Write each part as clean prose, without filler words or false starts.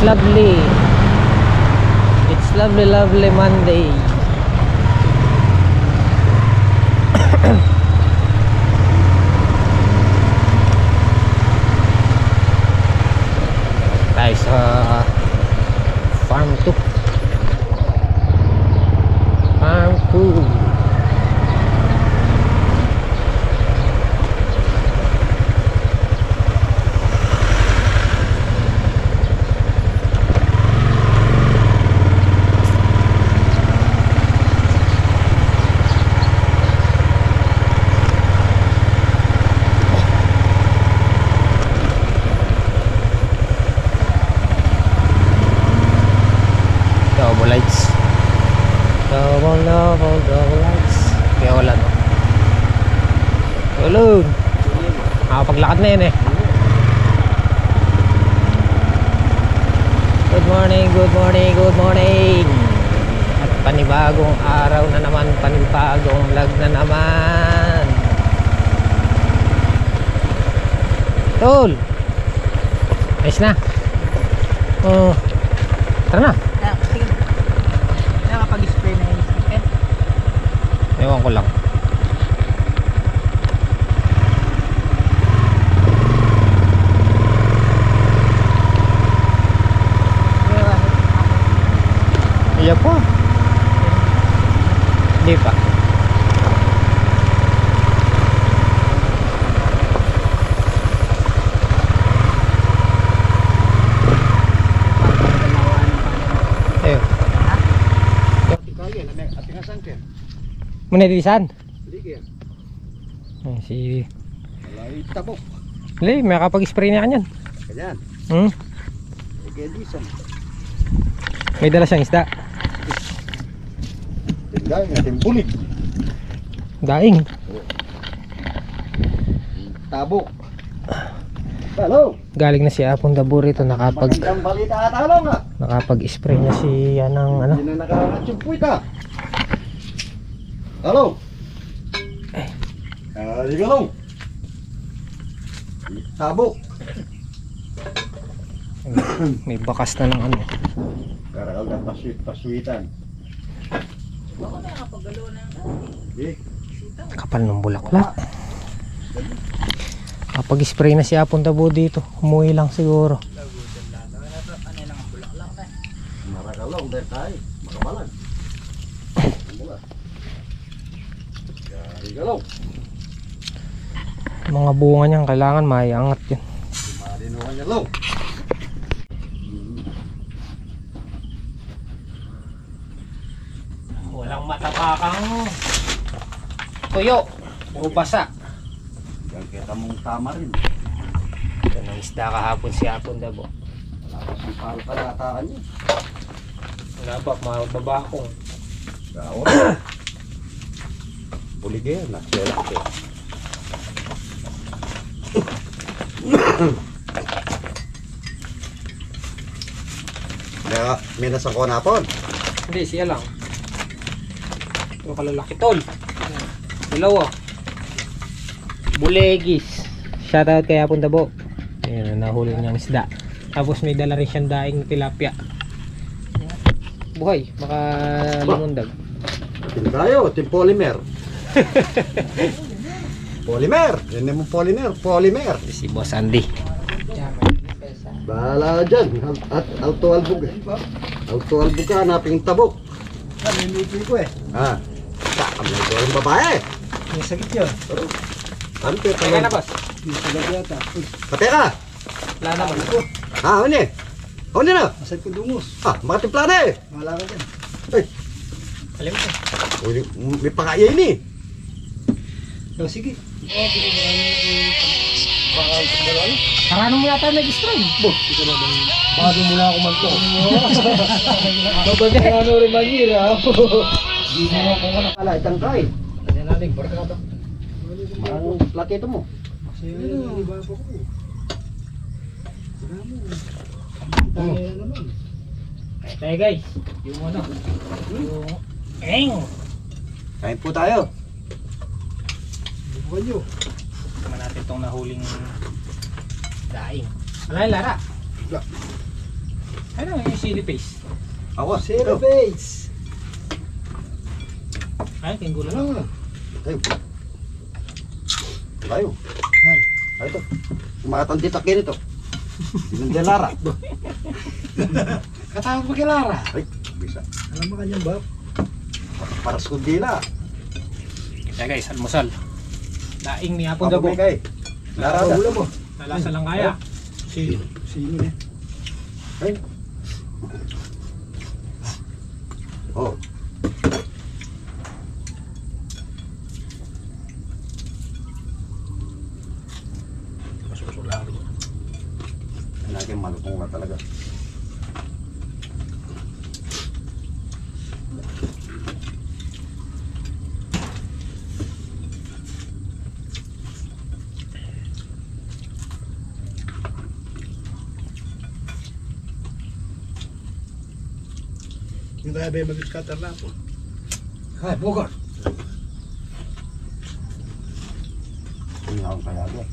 lovely. It's lovely, lovely Monday. Tayo sa farm 2. Farm 2. Double lights. Double lights. Kaya wala no. Tulog. Paglakad na yun eh. Good morning, good morning, good morning. At panibagong araw na naman, panibagong vlog na naman. Tol. Ayos na. Tara na. Nakapag-spray na yung sticker? Ewan ko lang. Iya po. Hindi pa. Ayo. Menetisan? Si Tabok. Li, may kapag-spray na kanyan. Ganyan. May dala siyang isda. Tingnan natin bulig. Daing. Tabok. Hello. Galing na si Apong Dabo rito, Magandang balita at halong ah. nakapag-spray na si anang ano. Hindi na nakarangat yung puwita. Hello. Ligalong. Tabok. May bakas na ng ano. Karakal na paswitan. Ako na nakapagalo ng Kapal ng bulaklak. Kapag-spray na si Apong Dabo dito, umuwi lang siguro. Marakalong dahil tayo. Makabalan. Ligalong. Mga bunga niyan kailangan maiangat yun. Malinuhan niya long. Walang matapakang tuyo. Puro basa. Yan kita mong tama rin. Ito na isda kahapon si Apong Dabo. Wala pa siyang palpalataan niya. Wala pa, mababakong. Gawin. Buligay yan. Laki. Kaya minasan ko na po. Hindi, siya lang. Ito kalalaki tol. Dalawa. Bulegis. Shoutout kay Apong Dabo. Ayan, nahuli niyang isda. Tapos may dala rin siyang daing tilapia. Buhay, baka limundag. Tin tayo, tin polymer. Polymer. Yan naman polymer. Si Boss Andy. Bahala dyan. At auto-albog. Auto-albog ka, hanapin yung tabok. Nalilipi ko eh. Kami ko yung babae. May sakit yun. Ano pa Teka na, boss. May sakit yata. Pate ka. Wala naman. Huni. Huni na. Masad ko dungos. Makatimpla na eh. Wala ka dyan. Ay, Alam mo. may pakaya yun eh. O sige. Karano mo yata nag-spray. Bago muna ako manto. Babagay. Ano rin manira. Hindi mo ako nakala itang kay. Kanya natin, barka na to. Ang plaketo mo. Tayo guys. Yung ano. Yung eng. Kain po tayo. Bukan nyo. Tama natin itong nahuling daing. Wala yung Lara. Ano yung chili paste? Awas. Zero base. Ay, tinggo lang. Ano? Tayo. Tayo. Tayo to. Sumakatan titakin ito. Sinandelara. Katawag mo kay Lara. Ay, bisa. Alam mo kanyang bab? Para sa kundila. Kaya guys, almusal. Daing ni Apong Dabo Dabo. kay. Lara da. Ulam mo. Nalasa lang kaya. Si Sino eh? Ay. Oh. Naging malutong na talaga. Yung tayo ba yung mag-scatter na po? Ay, Bogor. Hindi na akong kaya doon.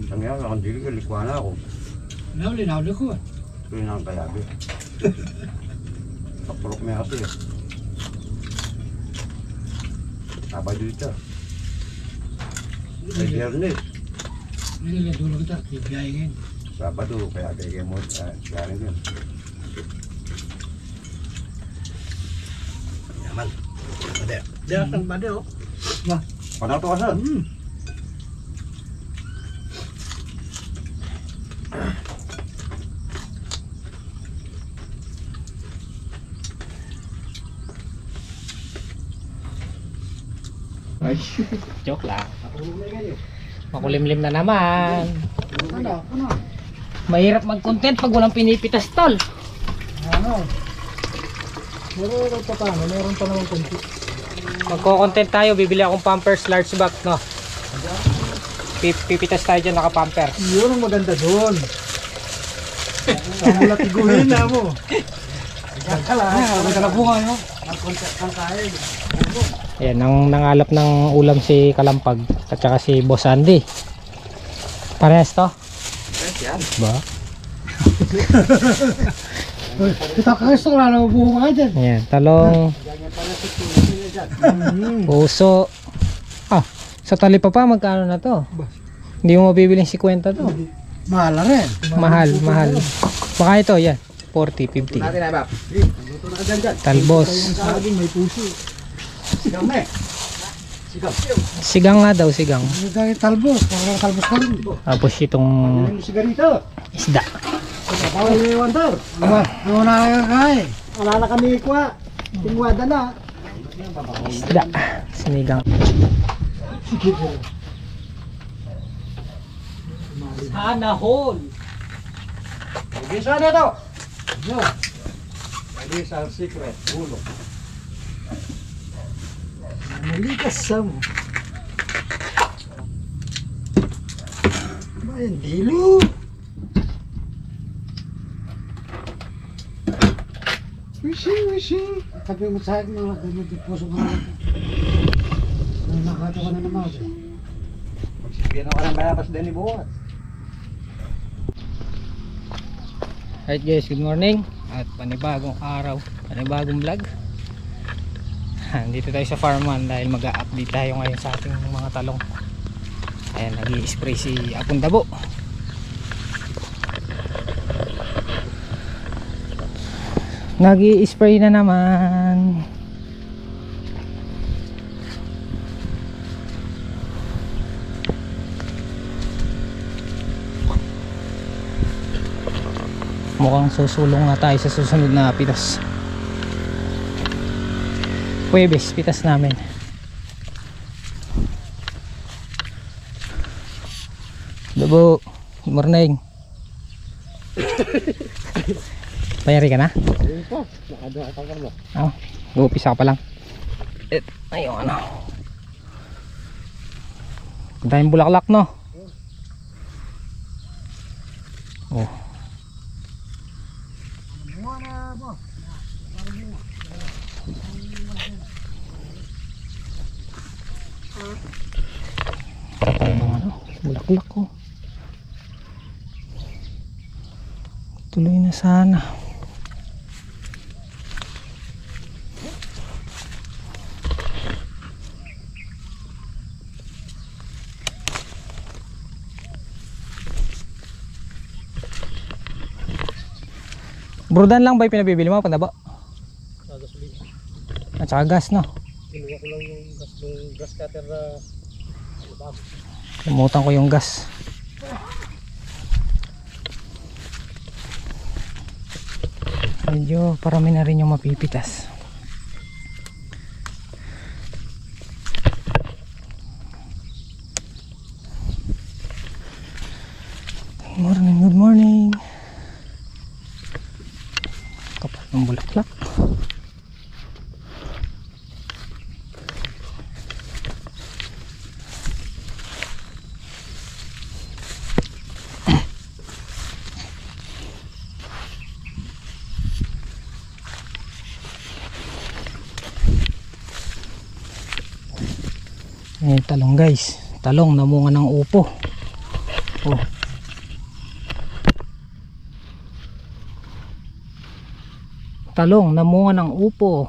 Ang yan, akong dili ka, likwa na ako. Nawli ko. Hindi na akong kaya doon. Kapulok may kasi. Sabay dito. May biyernes. Nililado kita. Bibiyayin. Sabado, kaya kaya mo, galing yun. Yaman. Bade. Diyan ang bade oh. Panato ka saan? Ay. joke lang. Ako na kayo. Makulimlim na naman. Ano? Mahirap mag-content pag walang pinipitas tol. Ano? Pero pa paano? Meron pa naman konti. Magko-content tayo, bibili akong Pampers large bag, no. Pipitas tayo dyan naka-Pampers. Yun ang maganda doon. Ang latiguhin na mo. Maganda na bunga no? Ang konti kang kain. Ayan, nangalap ng ulam si Kalampag at saka si Boss Andy. Parehas to? Yan. Ba? Kita ka gusto na nabubuha ka dyan. Ayan, talong, puso. Ah, sa talipapa magkano na to? Hindi mo mabibiling 50 to. Mahal na rin. Mahal, mahal. Baka ito, yan. 40, 50. Natin na ba? Luto na ka dyan dyan. Talbos. Yung saging may puso. Sigaw me. Sigaw. Sigang nga daw, sigang. Ano tayo talbos? Parang talbos ka rin. Tapos itong Yung sigarito. isda. Bawal na yung wandar. Ano na kakain? Wala na kami ikwa. Tingwada na. Isda. Sinigang. Sana hol. Bisa na to. No. This our secret. Ulo. Malikas sa mo. Bayan dilo. Wishing. Tabi mo sa akin mga ganyan yung puso ka na. Nakato ka na naman. Magsibigyan ako ng bayabas din ni Buhat. Alright guys, good morning. At panibagong araw, panibagong vlog. Dito tayo sa farman dahil mag-a-update tayo ngayon sa ating mga talong. Ayan, nag-i-spray si Apong Dabo. Nag-i-spray na naman. Mukhang susulong na tayo sa susunod na pitas. Huwebes, pitas namin. Dabo, good morning. Payari ka na? Oh, uupisa ka pa lang. Ayun ano. Ang daming bulaklak no? Oh. Ano, bulaklak ko. Tuloy na sana. Brudan lang ba yung pinabibili mo? Pandaba? At saka gas, no? Kinuha ko lang yung grass cutter na Kumutan ko yung gas. Medyo parami na rin yung mapipitas. Good morning, good morning. Kapal ng bulaklak. Ayan, talong guys, talong namunga ng upo. Oh. Talong namunga ng upo.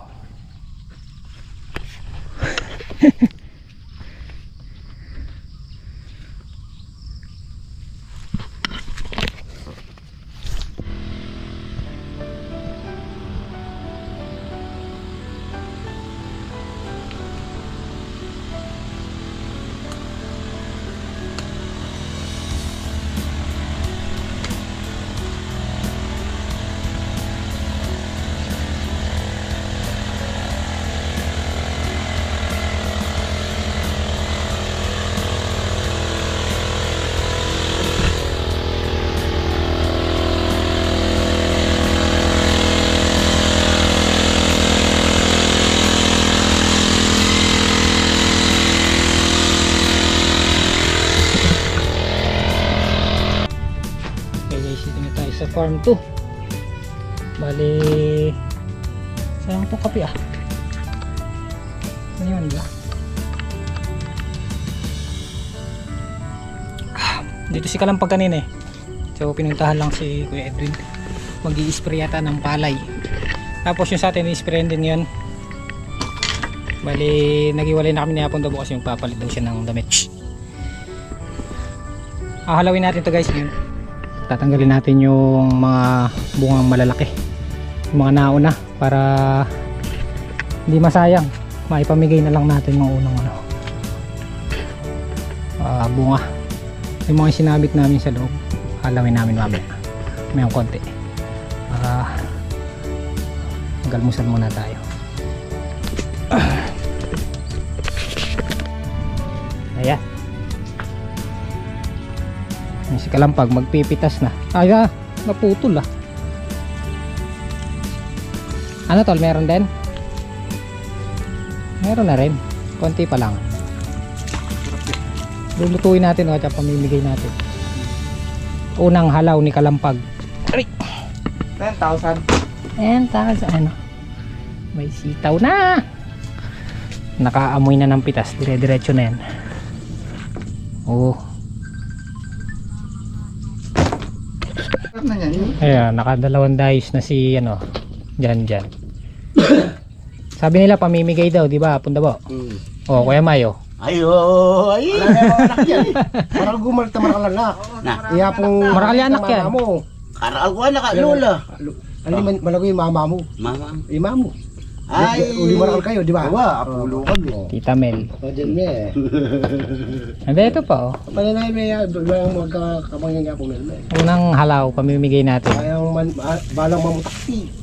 Sa farm 2 bali sayang to kape ano yun ba dito si Kalampag kanina so pinuntahan lang si Kuya Edwin mag-i-spray yata ng palay tapos yung sa atin i-sprayan din yun bali nagiwalay na kami ni Hapon daw bukas yung papalit daw siya ng damit hahalawin natin to guys ngayon. Tatanggalin natin yung mga bungang malalaki yung mga nauna para hindi masayang maipamigay na lang natin yung unang bunga yung mga sinabit namin sa loob halawin namin mamaya mayroong konti para galmusan muna tayo. Ayan si Kalampag magpipitas na naputol ano tol meron din meron na rin konti pa lang lulutuin natin at pamimigay natin unang halaw ni Kalampag 10,000 ano may sitaw na nakaamoy na ng pitas dire-diretso na yan ayan, nakadalawang dayos na si dyan sabi nila pamimigay daw, di ba? Punta ba? Kuya Mayo ayo anak yan parang gumalta marakalan iya pong marakalianak yan karal ko anak lola malago yung mama mo ay uli marakal kayo di ba? apulo kami Tita Mel dyan me hindi ito pa palinay me yung magkakamangyan nga po Mel unang halaw pamimigay natin ayang balang mamutakti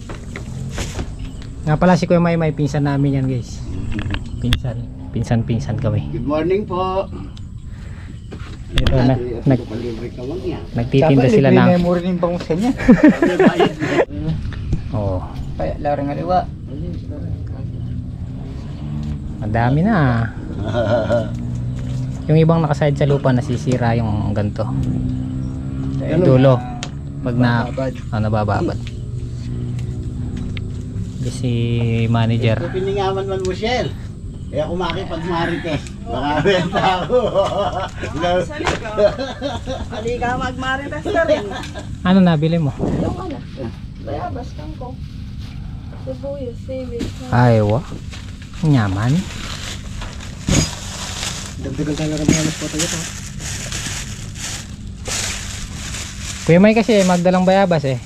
nga pala si Kuya May pinsan namin yan guys pinsan kami. Good morning po. Ito nagtitinda sila ng memory ng pangusan niya kaya larang aliwa madami na yung ibang nakaside sa lupa nasisira yung ganto dulo pag nabababad si manager Ito piningaman man mo Shell kaya kumaki pag marites Makabenta ako. Halika magmarites ka rin. Ano nabili mo? Yung ano? Bayabas kangkong. Sibuyas, sili. Ay, wa. Nyaman. Dagdagan tayo ng bayabas po tayo ito. Kuya May kasi magdalang bayabas eh.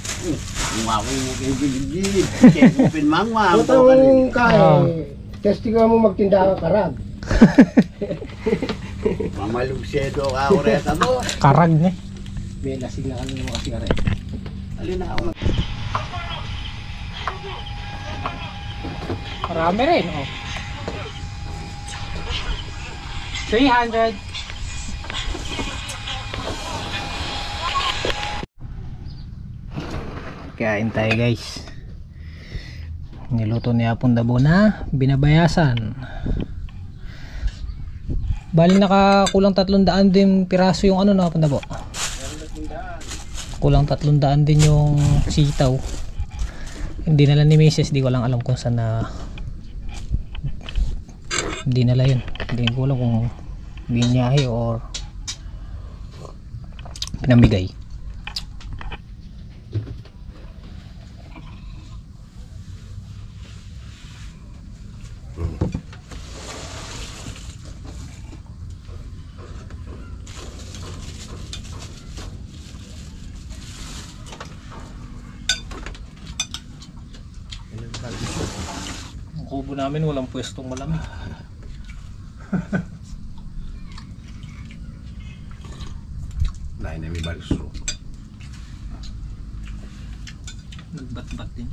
Mawin mo kayo bilibili. Open mangwa. Utang ka Oo. testing mo magtinda ka karag. Mamalugsedo ka ako reta to. Karag na eh. May lasing na kami ng mga sigaret. Alin na ako. Marami rin oh. 300. Kain tayo guys. Niluto ni Apong Dabo na binabayasan. Bali nakakulang 300 din piraso yung ano na Apong Dabo. Kulang 300 din yung sitaw. Hindi nala ni Mrs. Di ko lang alam kung saan na hindi nala yun. Hindi ko alam kung binyahe or pinamigay. Ang kubo namin walang pwestong malamig. Dahil na may balso. Nagbat-bat din.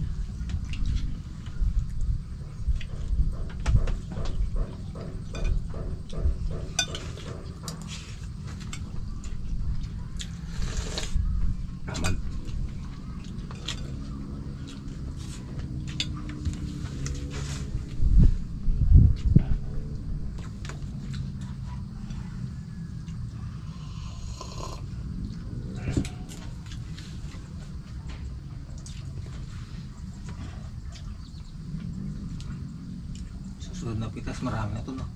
Aman. Susunod na pitas marami na to no.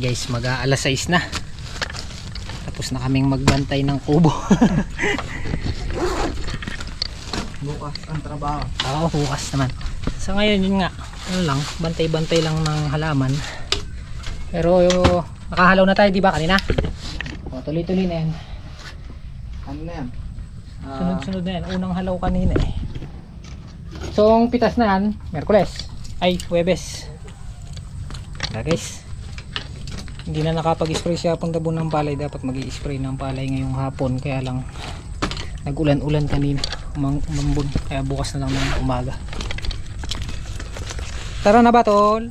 Guys, mag-aalas 6 na. Tapos na kaming magbantay ng kubo. Bukas ang trabaho. Oo, bukas naman. Sa ngayon yun nga, ano lang, bantay-bantay lang ng halaman. Pero nakahalaw na tayo, di ba kanina? O, tuloy-tuloy na yan. Ano na yan? Sunod-sunod na yan. Unang halaw kanina eh. So, ang pitas na yan, Merkules. Ay, Huwebes. Kaya guys, hindi na nakapag-spray siya Apong Dabo ng palay. Dapat mag-i-spray ng palay ngayong hapon. Kaya lang, nag-ulan-ulan kanina. Umambon. Kaya bukas na lang ng umaga. Tara na ba, tol?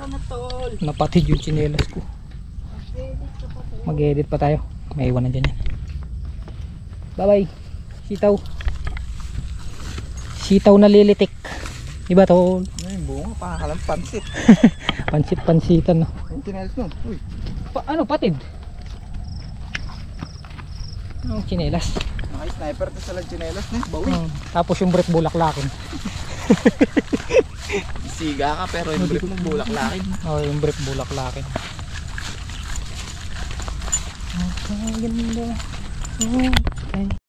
Ano tol? Napatid yung tsinelas ko. Mag-edit pa tayo. May iwan na dyan yan. Bye-bye. Sitaw. Sitaw na lilitik. Diba, tol? Ay, bunga pa. Kalang pansit. Pansit-pansitan. No? Yung tinelas nun. Uy. Ano, patid? Ang tsinelas. Naka-sniper to sa tsinelas na. Bawi. Tapos yung brief bulaklakin. Siga ka pero yung brief mong bulaklakin. Oh, yung brief bulaklakin. Ang ganda. Okay.